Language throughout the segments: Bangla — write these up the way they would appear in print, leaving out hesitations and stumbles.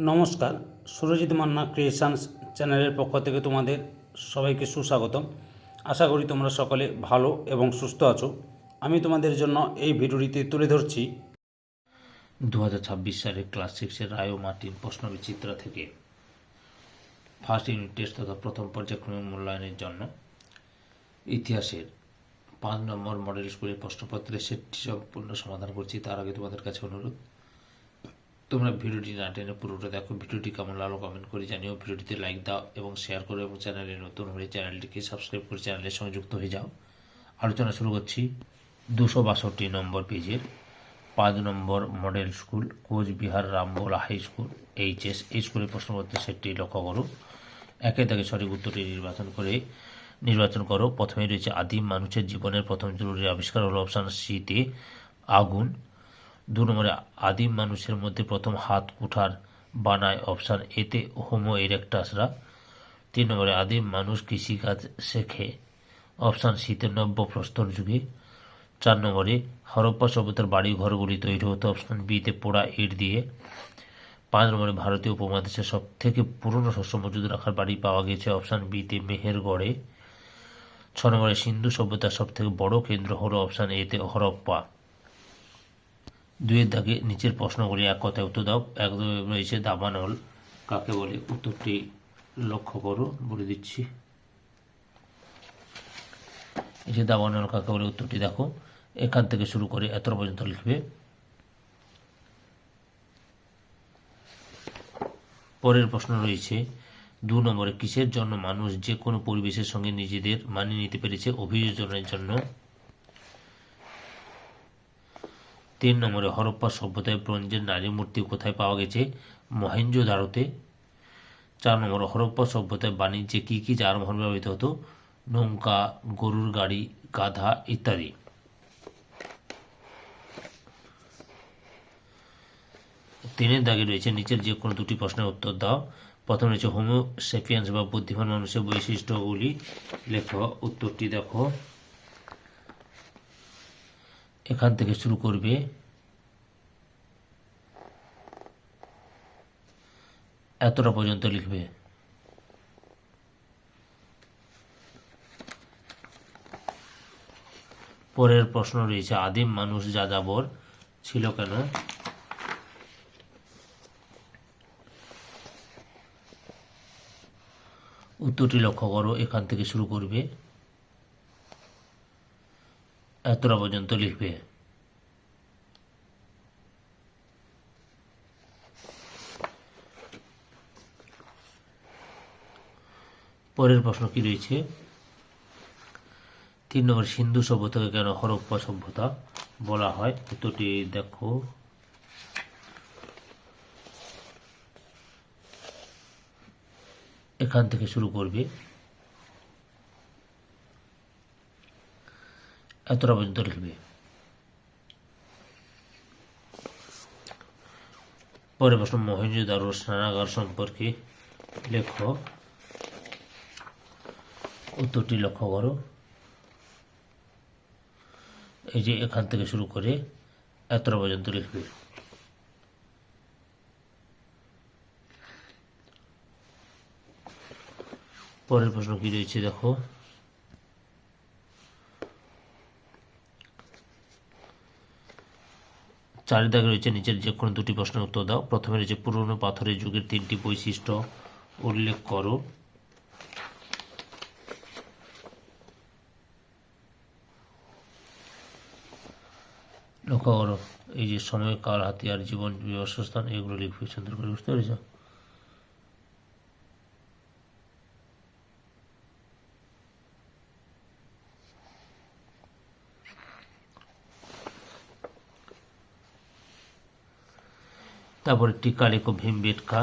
নমস্কার, সুরজিৎ মান্না ক্রিয়েশনস চ্যানেলের পক্ষ থেকে তোমাদের সবাইকে সুস্বাগতম। আশা করি তোমরা সকলে ভালো এবং সুস্থ আছো। আমি তোমাদের জন্য এই ভিডিওটিতে তুলে ধরছি 2026 সালে ক্লাস 6-এর রায় ও মার্টিন প্রশ্নবিচিত্রা থেকে ফার্স্ট ইউনিট টেস্ট তথা প্রথম পর্যায়ক্রমিক মূল্যায়নের জন্য ইতিহাসের 5 নম্বর মডেল স্কুলের প্রশ্নপত্রের সেটটি সম্পূর্ণ সমাধান করছি। তার আগে তোমাদের কাছে অনুরোধ, তোমরা ভিডিওটি না টেনে পুরোটা দেখো। ভিডিওটি কেমন লাগলো কমেন্ট করে জানিও। ভিডিওটিতে লাইক দাও এবং শেয়ার করো এবং চ্যানেলে নতুন হলে চ্যানেলটিকে সাবস্ক্রাইব করে চ্যানেলের সঙ্গে যুক্ত হয়ে যাও। আলোচনা শুরু করছি 262 নম্বর পেজের 5 number model school Cooch Behar Rambola high school HS. এই স্কুলের প্রশ্নপত্রের সেটটি লক্ষ্য করো। একে দাগে সঠিক উত্তরটি নির্বাচন করো। প্রথমে রয়েছে আদিম মানুষের জীবনের প্রথম জরুরি আবিষ্কার হলো অপশান সিতে আগুন। 2 নম্বরে আদিম মানুষের মধ্যে প্রথম হাত কুঠার বানায় অপশান এতে হোমো ইরেক্টাসরা। 3 নম্বরে আদিম মানুষ কৃষিকাজ শেখে অপশান সিতে নব্য প্রস্তর যুগে। 4 নম্বরে হরপ্পা সভ্যতার বাড়ি ঘরগুলি তৈরি হতো অপশান বিতে পোড়া ইট দিয়ে। 5 নম্বরে ভারতীয় উপমহাদেশের সব থেকে পুরনো শস্য মজুদ রাখার বাড়ি পাওয়া গেছে অপশান বিতে মেহেরগড়ে। 6 নম্বরে সিন্ধু সভ্যতার সব থেকে বড় কেন্দ্র হলো অপশান এতে হরপ্পা। 2-এর দাগে নিচের প্রশ্নগুলি এক কথায় উত্তর দাও। এক রয়েছে দাবানল কাকে বলে, উত্তরটি লক্ষ্য করো, বলে দিচ্ছি। এই যে দাবানল কাকে বলে, উত্তরটি দেখো। এখান থেকে শুরু করে এতটা পর্যন্ত লিখবে। পরের প্রশ্ন রয়েছে 2 নম্বরে কিসের জন্য মানুষ যে কোনো পরিবেশের সঙ্গে নিজেদের মানিয়ে নিতে পেরেছে, অভিযোজনের জন্য। 3 নম্বরে হরপ্পা সভ্যতায় ব্রোঞ্জের নারী মূর্তি কোথায় পাওয়া গেছে, মহেঞ্জোদারোতে। 4 নম্বরে হরপ্পা সভ্যতায় বাণিজ্যে কী কী যানবাহন ব্যবহৃত হতো, নৌকা, গরুর গাড়ি, গাধা ইত্যাদি। 3-এর দাগে রয়েছে নিচের যে কোনো দুটি প্রশ্নের উত্তর দাও। প্রথম রয়েছে হোমো সেপিয়ান্স বা বুদ্ধিমান মানুষের বৈশিষ্ট্যগুলি লেখো, উত্তরটি দেখো। এখান থেকে শুরু করবে, এতটা পর্যন্ত লিখবে। পরের প্রশ্ন রয়েছে আদিম মানুষ যাযাবর ছিল কেন। উত্তরটি লক্ষ্য করো। এখান থেকে শুরু করবে, এতটা পর্যন্ত লিখবে। পরের প্রশ্ন কি রয়েছে, 3 নম্বর সিন্ধু সভ্যতাকে কেন হরপ্পা সভ্যতা বলা হয়, উত্তরটি দেখো। এখান থেকে শুরু করবে, এতটা পর্যন্ত লিখবে। পরের প্রশ্ন মহেঞ্জোদারো স্নানাগার সম্পর্কে লেখো, উত্তরটি লক্ষ্য করো। এই যে এখান থেকে শুরু করে এতটা পর্যন্ত লিখবে। পরের প্রশ্ন কি রয়েছে দেখো, 4 দাগে রয়েছে নিচের যে কোনো দুটি প্রশ্নের উত্তর দাও। প্রথমে রয়েছে পুরনো পাথরের যুগের 3টি বৈশিষ্ট্য উল্লেখ করো। লক্ষ্য করো, এই যে সময়, কাল, হাতিয়ার, জীবন, বাসস্থান, এগুলো লিখবে সুন্দর করে, বুঝতে পেরেছ। তারপরে টিকা লেখো ভীমবেটকা।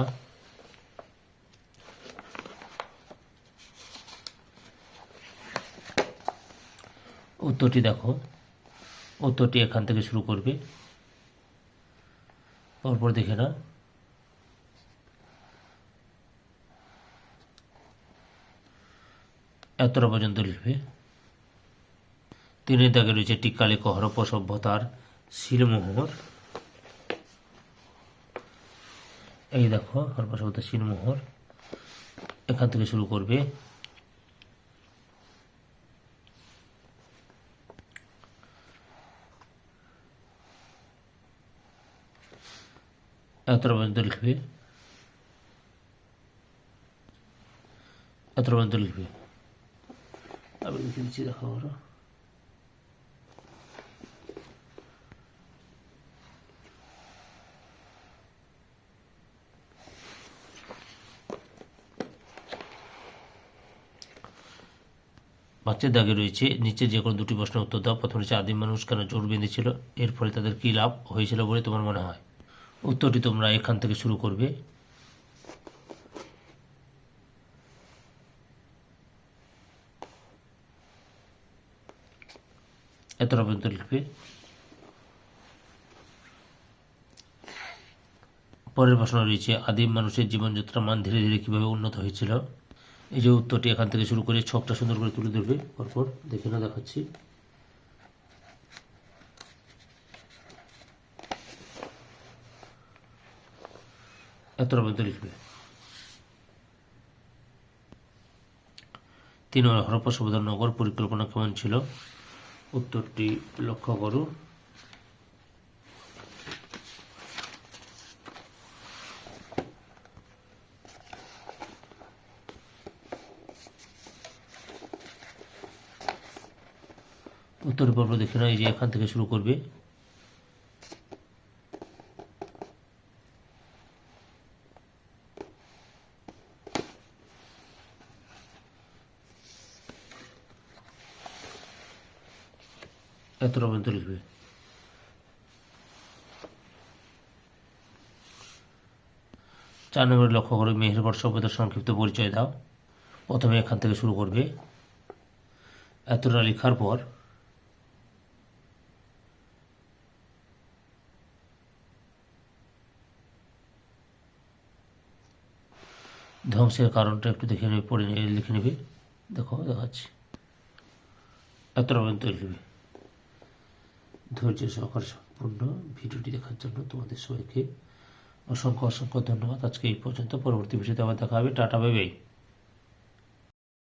উত্তরটি দেখো। উত্তরটি এখান থেকে শুরু করবে, পরপর দেখে না। এতটা পর্যন্ত লিখবে। 3-এর দাগে রয়েছে টিকা লেখো হরপ্পা সভ্যতার সিলমোহর। এই দেখো হরপাশাবতা সিনমোহর, এখান থেকে শুরু করবে। এতটা পর্যন্ত লিখবে, এতটা পর্যন্ত লিখবে। আমি লিখে দিচ্ছি, দেখো ওরা বাচ্চার দাগে রয়েছে নিচে যে কোনো দুটি প্রশ্নের উত্তর দাও। প্রথম হচ্ছে আদিম মানুষ কেন জোর বেঁধেছিল, এর ফলে তাদের কী লাভ হয়েছিল বলে তোমার মনে হয়? উত্তরটি তোমরা এখান থেকে শুরু করবে। এতটা পর্যন্ত লিখবে। পরের প্রশ্ন রয়েছে আদিম মানুষের জীবনযাত্রার মান ধীরে ধীরে কীভাবে উন্নত হয়েছিল। এই যে উত্তরটি এখান থেকে শুরু করে ছকটা সুন্দর করে তুলে ধরবে। পরপর দেখে না, দেখাচ্ছি। এতটা পর্যন্ত লিখবে। 3 হরপ্পা সভ্যতার নগর পরিকল্পনা কেমন ছিল? উত্তরটি লক্ষ্য করো। উত্তরের পর্ব দেখে না, এই যে এখান থেকে শুরু করবে। এতটা পর্যন্ত লিখবে। 4 নম্বরে লক্ষ্য করে মেহেরগড় সভ্যতার সংক্ষিপ্ত পরিচয় দাও। প্রথমে এখান থেকে শুরু করবে। এতটা লেখার পর ধ্বংসের কারণটা একটু দেখে নেবে, পড়ে নিয়ে লিখে নেবে। দেখো দেখাচ্ছি। এতটা পর্যন্ত লিখবে। ধৈর্য সহকারে সম্পূর্ণ ভিডিওটি দেখার জন্য তোমাদের সবাইকে অসংখ্য অসংখ্য ধন্যবাদ। আজকে এই পর্যন্ত। পরবর্তী ভিডিওতে আবার দেখা হবে। Tata, bye bye.